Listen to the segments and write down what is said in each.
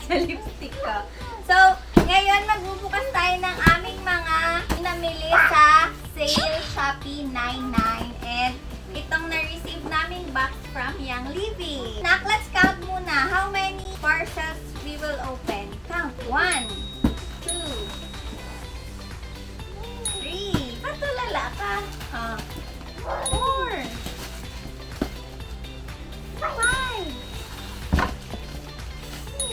sa lipstick ko. So, ngayon magbubukas tayo ng aming mga namili sa sale Shopee 99 and itong na-receive naming box from Young Living. Let's count muna how many parcels we will open. Count. 1, 2, 3. Patulala ka. 4, 5,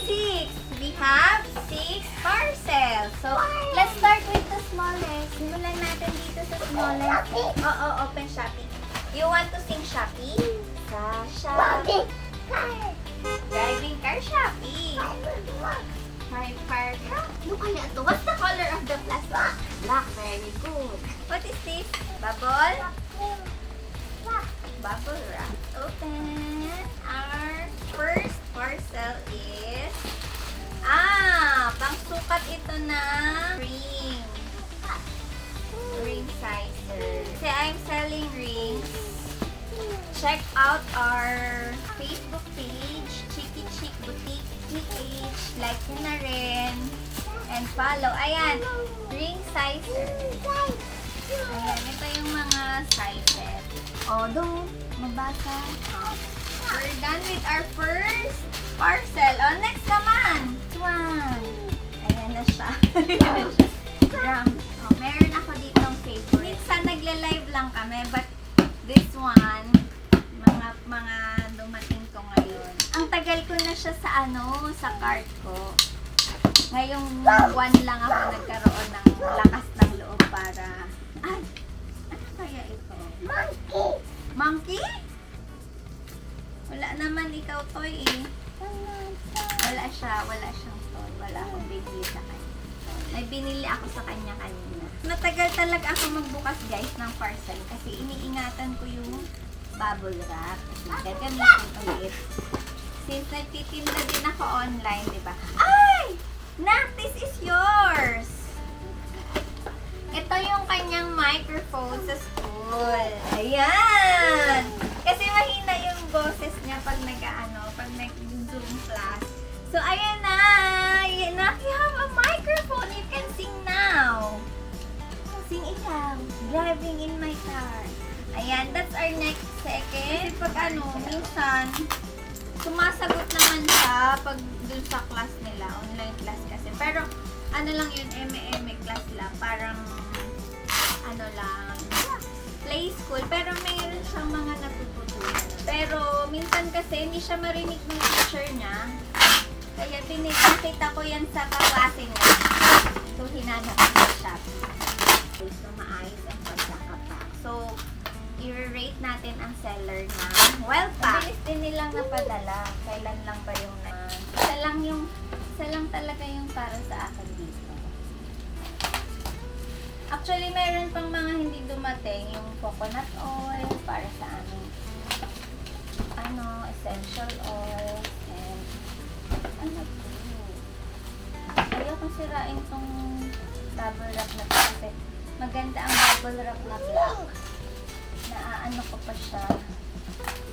6. We have 6 parcels. So, let's start with the smallest. Simulan natin dito sa smallest. Oo, open Shopee. You want to sing Shopee? Shopee. Driving car Shopee. Drive car. Ano kaya ito? What's the color of the plastic? Black. Very good. What is this? Bubble? Bubble wrap. Open. Our first parcel is pangsukat ito na ring. Ring sizer. Kasi I'm selling rings. Check out our Facebook page, Chiki Chick Boutique PH. Like nyo na rin. And follow. Ayan. Ring sizer. Ayan. Ito yung mga sizes. Don't mabasa. We're done with our first parcel. Next naman. This one. Ayan na siya. Drum. Meron ako ditong favorite. Minsan nagla-live lang kami, but this one, mga dumating ko ngayon. Ang tagal ko na siya sa sa cart ko. Ngayong buwan lang ako nagkaroon ng lakas ng loob para, ano kaya ito? Monkey? Wala naman ikaw toy eh. Wala siyang toy. Wala akong binili sa kanya. May binili ako sa kanya kanina. Matagal talaga ako magbukas guys ng parcel kasi iniingatan ko yung bubble wrap. Kasi gagamitin ulit. Since nagtitinda din ako online, di ba? Ay! Nak, this is yours! Ito yung kanyang microphone sa school. Ayan! Kasi mahina yung boses niya pag pag nag-zoom class. So, ayan na! Nak, you have a microphone. You can sing now. Sing ikaw. Driving in my car. Ayan, that's our next second. Kasi pag minsan, sumasagot naman siya pag dun sa class nila, online class kasi. Pero, lang yun, eme class lang. Parang, lang, play school. Pero mayroon siyang mga natututunan. Pero, minsan kasi, hindi siya marinig ng teacher niya. Kaya pinakita ko yan sa kaklase niya. So, hinanap ko siya. So, maayos ang pagkakapak. So, i-rate natin ang seller na well packed. Mabilis din nilang napadala. Kailan lang ba yung isa lang talaga yung para sa akin dito. Actually, meron pang mga hindi dumating. Yung coconut oil para sa aming essential oil. And ayaw kong sirain tong bubble wrap na to kasi maganda ang bubble wrap na black. Ko pa siya.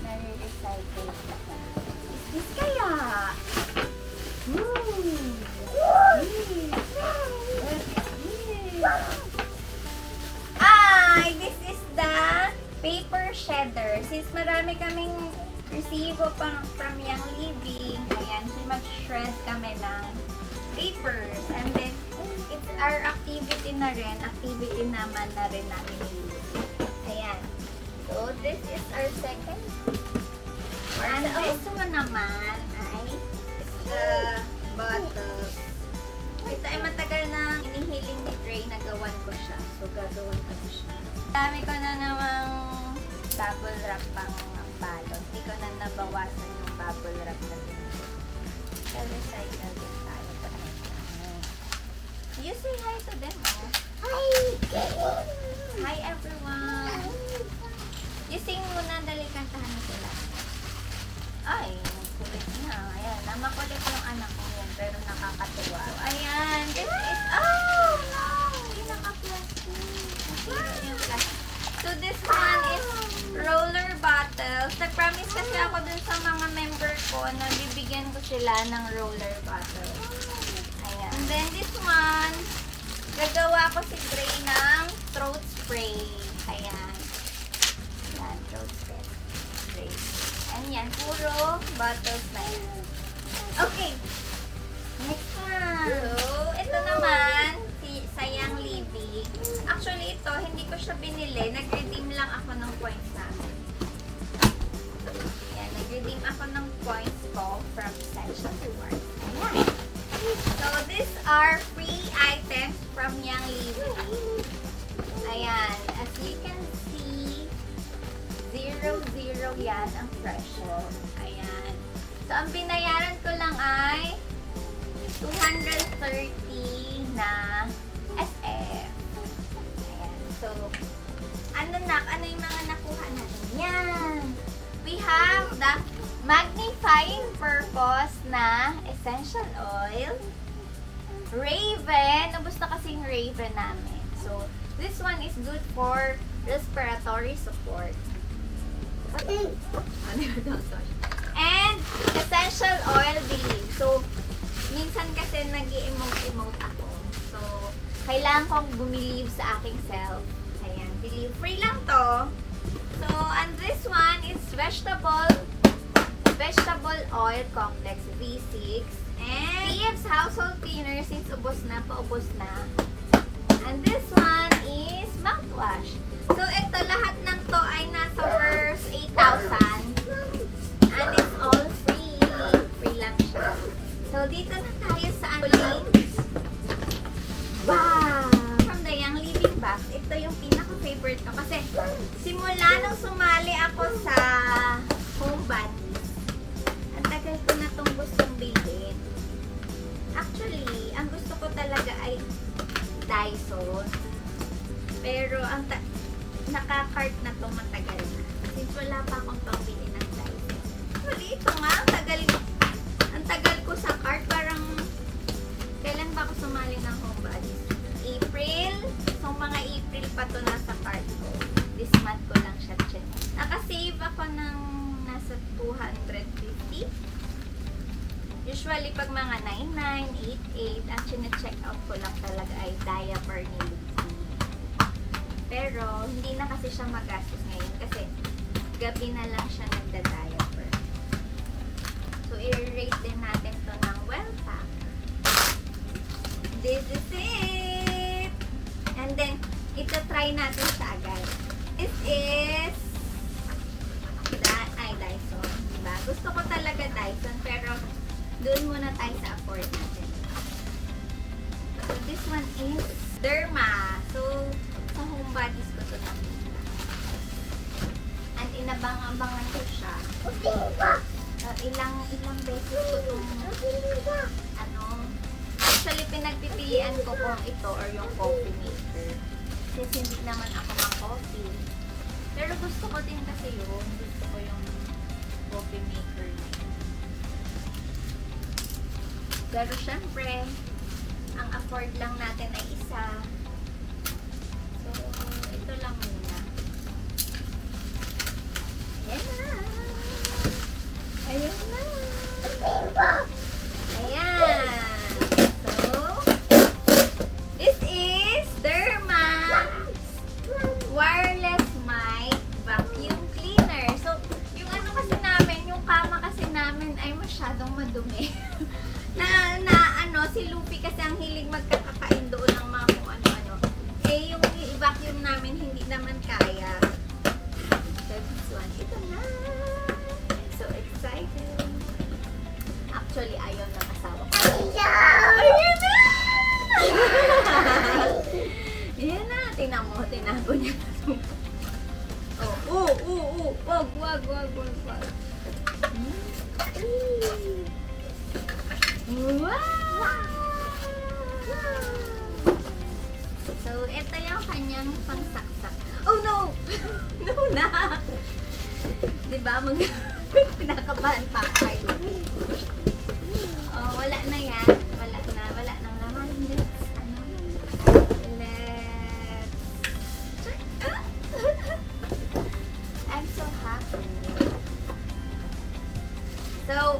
Nare-recycle pa siya. Is this kaya? This is the paper shredder. Since marami kaming resibo from Young Living, ayan, so mag-shred kami ng papers. And then, it's our activity na rin. Activity naman na rin namin use. Ayan. So, this is our second. And this one naman ay the bottle. Ito ay matagal na inihiling ni Dre na gawan ko siya. So, gagawan ko na siya. Dami ko na namang bubble wrap pang balot. Hindi ko na nabawasan yung bubble wrap na dito. So, recycle din tayo. You say hi to them, oh. Hi! Hi, everyone! You sing muna, dali kantahan mo sila. Ay, kulit na. Ayan, namakulit yung anak ko yan, pero nakakatuwa. So, ayan, this is, oh, no! Hindi naka-plastic. Yung plastic. So, this one is roller bottles. Nag-promise kasi ako dun sa mga member ko ko na bibigyan ko sila ng roller bottle. Ayan. And then this one, gagawa ko si Gray ng throat spray. Ayan. Ayan, throat spray. And yan, puro bottles na yan. Okay. Next one. So, ito naman, si Sayang Libby. Actually, ito, hindi ko siya binili. Nag-redeem lang ako ng points namin. Ayan, nag-redeem ako ng points ko from Essential Rewards. Ayan. So, these are free items from Yang Libby. Ayan. As you can see, 0-0 yan ang presyo. Ayan. So, ang binayaran ko lang ay 230 na SF. Ayan. So, ano yung mga nakuha natin? Yan! We have the magnifying purpose na essential oil. Raven. Ubus na kasi yung Raven namin. So, this one is good for respiratory support. And essential oil believe. So, minsan kasi nag-i-emote ako. So, kailangan kong bumilieve sa aking self. Ayan, believe. Free lang to. So, and this one is vegetable oil complex V6. And Thieves household cleaner since ubos na, paubos na. And this one is mouthwash. So, ito lahat ng to ay nasa worth 8,000. And it's all free. Free lang siya. So, dito na tayo sa links. Wow! From the Young Living Box, ito yung pinaka-favorite ko. Kasi, simula nung sumali ako sa Home Buddies, ang tagal ko na itong gustong bilhin. Actually, ang gusto ko talaga ay Dyson. Pero, ang naka-cart na to matagal na. Since wala pa akong pambili ng Dyson. Actually, ito nga, ang tagal ko sa cart. Parang, kailan ba ako sumali ng Home Buddies? April. So, mga April pa to nasa cart ko. This month ko lang siya check. Nakasave ako ng nasa 250. Usually, pag mga 99, 88, ang chine-check out ko lang talaga ay diaper ni Lucy. Pero, hindi na kasi siya magastos ngayon kasi gabi na lang siya nagda-diaper. So, i-rate din natin to ng well pack. This is it! And then, ito-try natin siya agad. It is Dyson. Diba? Gusto ko talaga Dyson, pero doon muna tayo sa afford natin. So, this one is Derma. So, sa Home Buddies ko ito nakita. And inabang-abangan ko siya. Ilang beses ko itong actually pinagpipilian ko kung ito or yung coffee maker. Kasi hindi naman ako ma-coffee. Pero gusto ko din kasi yun. Gusto ko yung coffee maker na yun. Pero syempre, ang afford lang natin ay isa. So, ito lang muna. Ayan na! Ayan na! Ayan! So, this is Derma wireless mic vacuum cleaner. So, yung ano kasi namin, yung kama kasi namin ay masyadong madumi. Si Luffy kasi ang hilig magkakakain doon ng mga kung ano-ano. Eh, yung i-vacuum namin hindi naman kaya. So, this one, ito na! I'm so excited. Actually, ayaw ng asawa ko. Ayan na! Ayan na! Tingnan mo, tinago niya. Wag. Wow! So, ito yung kanyang pangsaksak. Oh no! No na! Diba? Pinakabahan pa kayo. Oh, wala na yan. Wala nang laman. I'm so happy. So,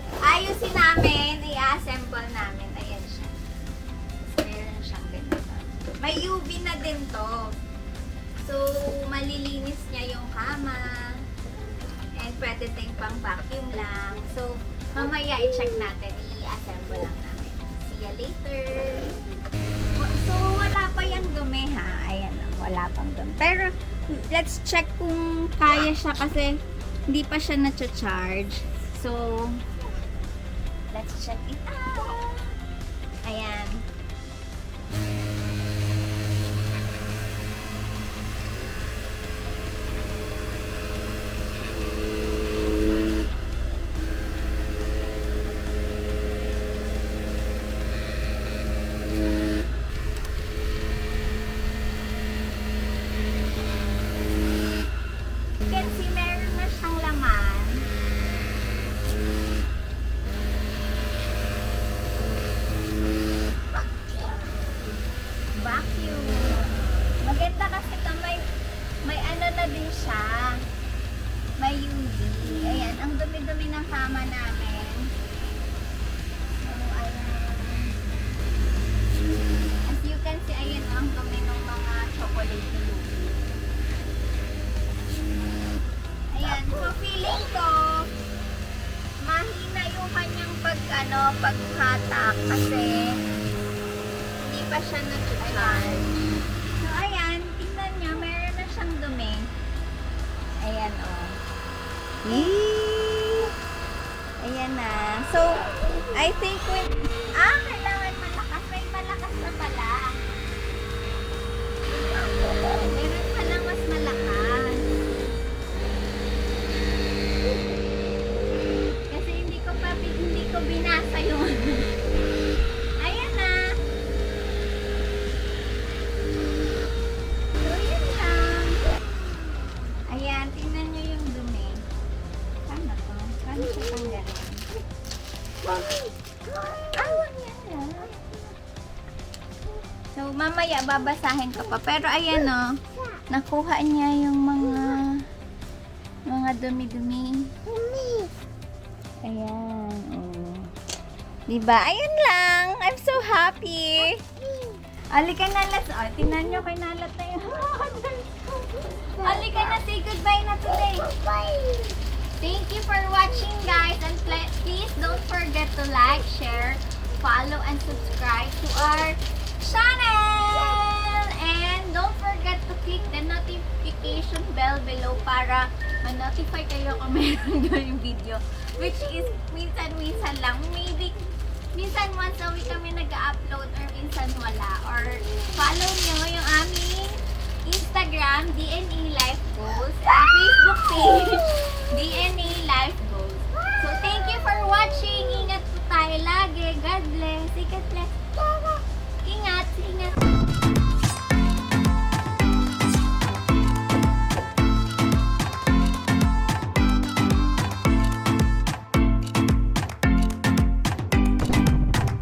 to. So, malilinis niya yung kama. And pwede tayong pang vacuum lang. So, mamaya i-check natin. I-assemble lang namin. See ya later. So, wala pa yung dumi ha. Ayan lang, wala pang dumi. Pero, let's check kung kaya siya kasi hindi pa siya na-charge. So, let's check it out. Ayan. You can see meron na siyang laman. Vacuum. Maganda kasi ito, may ano na din siya. May UV. Ayan, ang dumi-dumi ng kama namin. So, ayan. As you can see, ayan ang dumi ng mga chocolate na UV. Ayan, so feeling ko, mahina yung kanyang paghatak kasi hindi pa siya nag-charge. So, ayan, tingnan nyo, meron na siyang dumi. Ayan, oh. Ayan na. So, I think kailangan malakas. May malakas na pala. Meron pala mas malakas. Kasi hindi ko binasa yung ayan na. So, yun lang. Ayan, tingnan nyo yung dumi. Paano to? Paano siya tanggalin? Yan lang. So, mamaya babasahin ko pa. Pero ayan o, nakuha niya yung mga dumi-dumi. Ayan. Oh. Diba? Ayan lang. I'm so happy. Halika na, tingnan nyo, kay nalat na yun. Halika na, say goodbye na today. Thank you for watching, guys. And please don't forget to like, share, follow, and subscribe to our channel. And don't forget to click the notification bell below para ma-notify kayo kung meron yung video. Which is minsan-minsan lang. Maybe minsan once a week kami nag-upload or minsan wala. Or follow nyo yung aming Instagram, DNA Life Goals, and Facebook page, DNA Life Goals. So, thank you for watching. Ingat po tayo lagi. God bless. Ikat